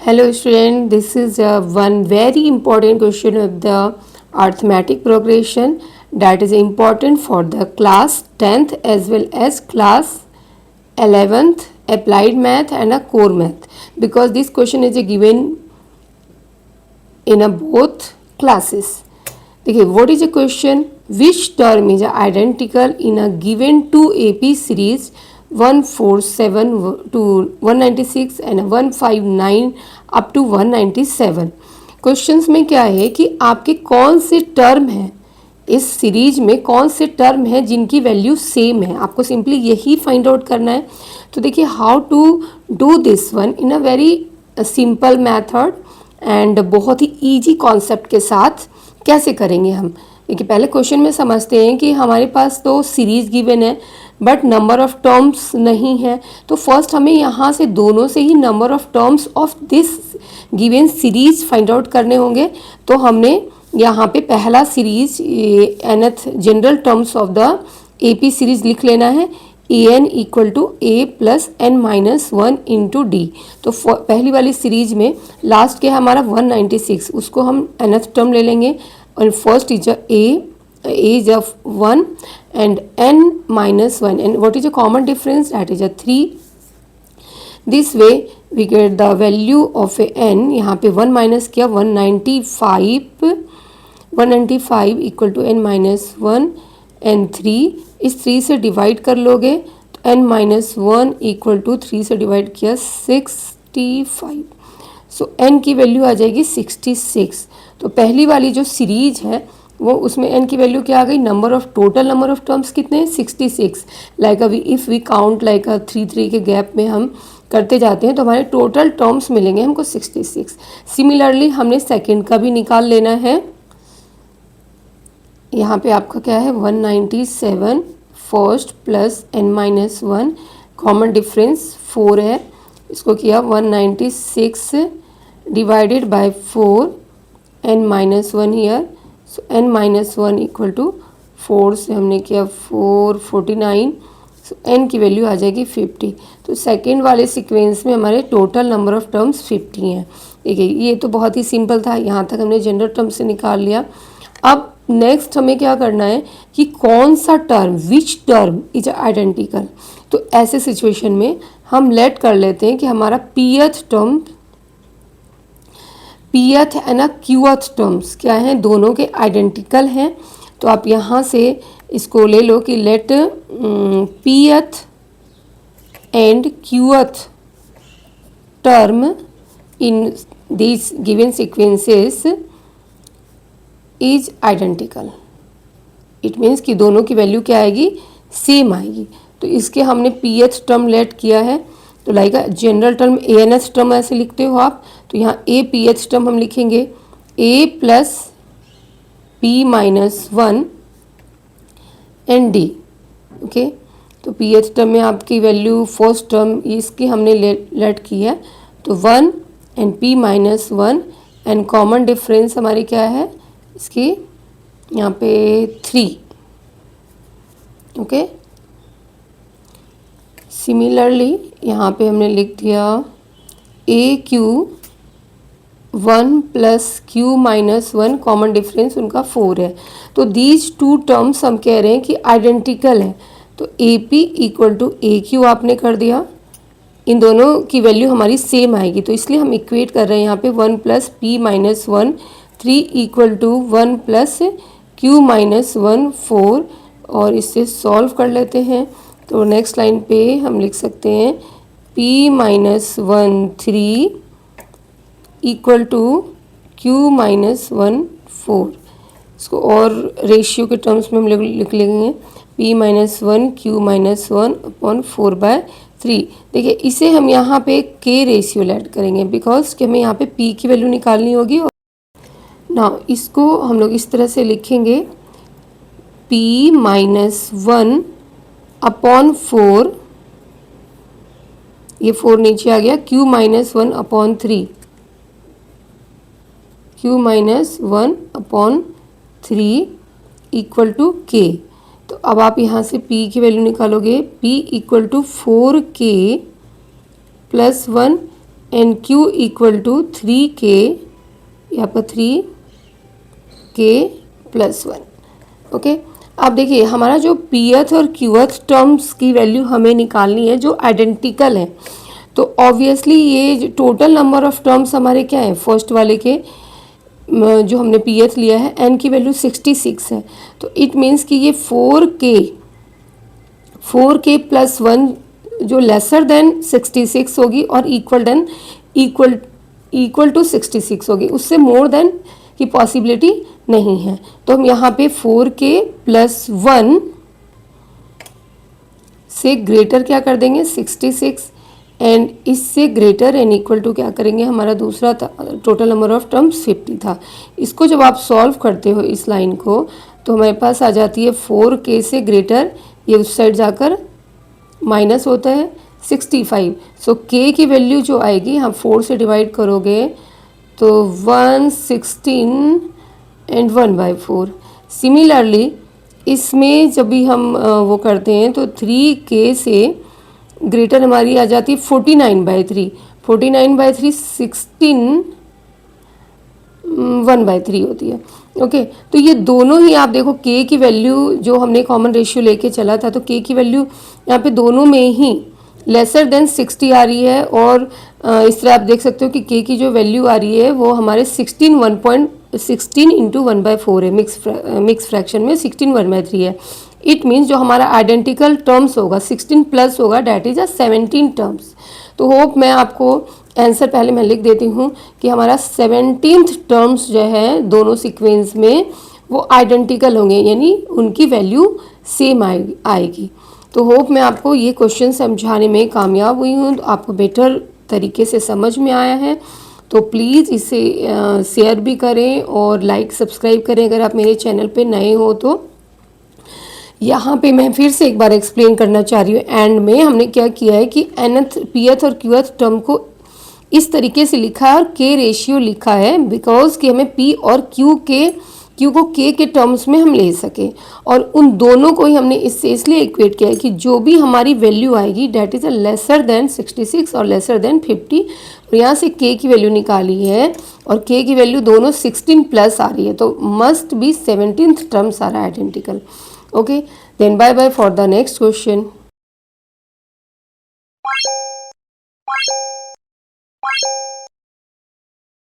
Hello student, this is one very important question of the arithmetic progression that is important for the class 10th as well as class 11th applied math and a core math, because this question is given in a both classes. देखिए, what is a question? Which term is identical in a given 2 AP series 147 to 196 and 159 up to 197? Questions में क्या है कि आपके कौन से term हैं इस सीरीज में, कौन से टर्म हैं जिनकी वैल्यू सेम है, आपको सिंपली यही फाइंड आउट करना है. तो देखिए, how to do this one in a very simple method and बहुत ही ईजी कॉन्सेप्ट के साथ कैसे करेंगे हम. देखिए, पहले क्वेश्चन में समझते हैं कि हमारे पास तो सीरीज गिवन है बट नंबर ऑफ टर्म्स नहीं है. तो फर्स्ट हमें यहाँ से दोनों से ही number of terms of this given series find out करने होंगे. तो हमने यहाँ पे पहला series nth general terms of the AP series लिख लेना है. an equal to a plus n minus 1 into d. तो पहली वाली सीरीज में लास्ट के हमारा 196, उसको हम nth टर्म ले लेंगे और first is a is of 1 and n minus 1, and what is the common difference? That is a 3. This way we get the value of a n. यहाँ पे 1 माइनस किया 195 equal to n minus 1 and 3. इस 3 से divide कर लोगे तो n minus 1 equal to 3 से divide किया 65. सो n की वैल्यू आ जाएगी 66. तो पहली वाली जो सीरीज है वो उसमें n की वैल्यू क्या आ गई? टोटल नंबर ऑफ टर्म्स कितने हैं? 66. लाइक अभी इफ़ वी काउंट लाइक 3 के गैप में हम करते जाते हैं तो हमारे टोटल टर्म्स मिलेंगे हमको 66. सिमिलरली हमने सेकंड का भी निकाल लेना है. यहाँ पे आपका क्या है? 197 first plus n minus 1, common difference 4 है. इसको किया 196 divided by 4, n minus 1 here. So n minus 1 equal to 4 से हमने किया 449. सो n की वैल्यू आ जाएगी 50. तो सेकेंड वाले सीक्वेंस में हमारे टोटल नंबर ऑफ टर्म्स 50 हैं. देखिए, ये तो बहुत ही सिंपल था. यहाँ तक हमने जनरल टर्म से निकाल लिया. अब नेक्स्ट हमें क्या करना है कि कौन सा term, which term is identical. तो ऐसे सिचुएशन में हम लेट कर लेते हैं कि हमारा pth term, pth and qth terms क्या हैं, दोनों के आइडेंटिकल हैं. तो आप यहाँ से इसको ले लो कि let pth and qth term in this given sequences is identical. It means कि दोनों की वैल्यू क्या आएगी? सेम आएगी. तो इसके हमने पीएथ टर्म लेट किया है. तो like general term ANS term ऐसे लिखते हो आप. तो यहाँ ए पीएच टर्म हम लिखेंगे a plus P minus 1 and d. Okay, तो पीएच टर्म में आपकी वैल्यू फर्स्ट टर्म इसकी हमने लेट की है. तो 1 and P minus 1 and common difference हमारी क्या है इसकी? यहाँ पे 3. ओके, सिमिलरली यहाँ पे हमने लिख दिया a q 1 plus Q minus 1, common difference उनका 4 है. तो दीज टू टर्म्स हम कह रहे हैं कि आइडेंटिकल है. तो A P equal to A Q आपने कर दिया. इन दोनों की वैल्यू हमारी सेम आएगी. तो इसलिए हम इक्वेट कर रहे हैं यहाँ पे 1 plus P minus 1 3 equal to 1 plus Q minus 1 4. और इससे सॉल्व कर लेते हैं. तो नेक्स्ट लाइन पे हम लिख सकते हैं p minus 1 3 equal to q minus 1 4. इसको और रेशियो के टर्म्स में हम लिख लेंगे p minus 1 q minus 1 upon 4/3. देखिए, इसे हम यहाँ पे k रेशियो ऐड करेंगे बिकॉज कि हमें यहाँ पे p की वैल्यू निकालनी होगी. ना इसको हम लोग इस तरह से लिखेंगे p माइनस 1 अपॉन 4, ये 4 नीचे आ गया, q minus 1 upon 3, q minus 1 upon 3 equal to k. तो अब आप यहाँ से p की वैल्यू निकालोगे. p equal to 4k plus 1 and Q equal to 3k, यहाँ पर 3k प्लस 1। ओके, अब देखिए हमारा जो पीएथ और क्यूएथ टर्म्स की वैल्यू हमें निकालनी है जो आइडेंटिकल है। तो ऑब्वियसली ये टोटल नंबर ऑफ टर्म्स हमारे क्या है, फर्स्ट वाले के जो हमने पीएथ लिया है एन की वैल्यू 66 है, तो इट मीन्स कि ये 4k प्लस 1 जो लेसर देन 66 होगी और इक्वल टू 66 होगी, उससे मोर देन की पॉसिबिलिटी नहीं है। तो हम यहाँ पे 4k प्लस 1 से ग्रेटर क्या कर देंगे 66, एंड इससे ग्रेटर एंड इक्वल टू क्या करेंगे, हमारा दूसरा था टोटल नंबर ऑफ टर्म्स 50 था। इसको जब आप सॉल्व करते हो इस लाइन को, तो हमारे पास आ जाती है 4k से ग्रेटर, ये उस साइड जाकर माइनस होता है 65। सो k की वैल्यू जो आएगी, हम 4 से डिवाइड करोगे तो 116 एंड 1/4। सिमिलरली इसमें जब भी हम वो करते हैं तो 3k से ग्रेटर हमारी आ जाती है 49/3। 49/3 16 1/3 होती है। ओके, तो ये दोनों ही आप देखो k की वैल्यू जो हमने कॉमन रेशियो लेके चला था, तो k की वैल्यू यहाँ पे दोनों में ही लेसर देन 60 आ रही है, और इस तरह आप देख सकते हो कि k की जो वैल्यू आ रही है वो हमारे 16 इंटू 1/4 है, मिक्स फ्रैक्शन में 16 1/3 है। इट मीन्स जो हमारा आइडेंटिकल टर्म्स होगा 16 प्लस होगा, डैट इज 17 टर्म्स। तो होप मैं आपको आंसर पहले मैं लिख देती हूँ कि हमारा 17th टर्म्स जो है दोनों सीक्वेंस में वो आइडेंटिकल होंगे, यानी उनकी वैल्यू सेम आएगी। तो होप मैं आपको ये क्वेश्चन समझाने में कामयाब हुई हूँ, तो आपको बेटर तरीके से समझ में आया है। तो प्लीज़ इसे शेयर भी करें और लाइक सब्सक्राइब करें अगर आप मेरे चैनल पे नए हो तो। यहाँ पे मैं फिर से एक बार एक्सप्लेन करना चाह रही हूँ, एंड में हमने क्या किया है कि nth pth और qth टर्म को इस तरीके से लिखा है और k रेशियो लिखा है, बिकॉज कि हमें p और q को k के टर्म्स में हम ले सकें, और उन दोनों को ही हमने इससे इसलिए इक्वेट किया है कि जो भी हमारी वैल्यू आएगी that is a lesser than 66 और लेसर देन 50, और यहाँ से k की वैल्यू निकाली है और k की वैल्यू दोनों 16 प्लस आ रही है, तो must be 17th terms are identical. Okay, then bye bye for the next question.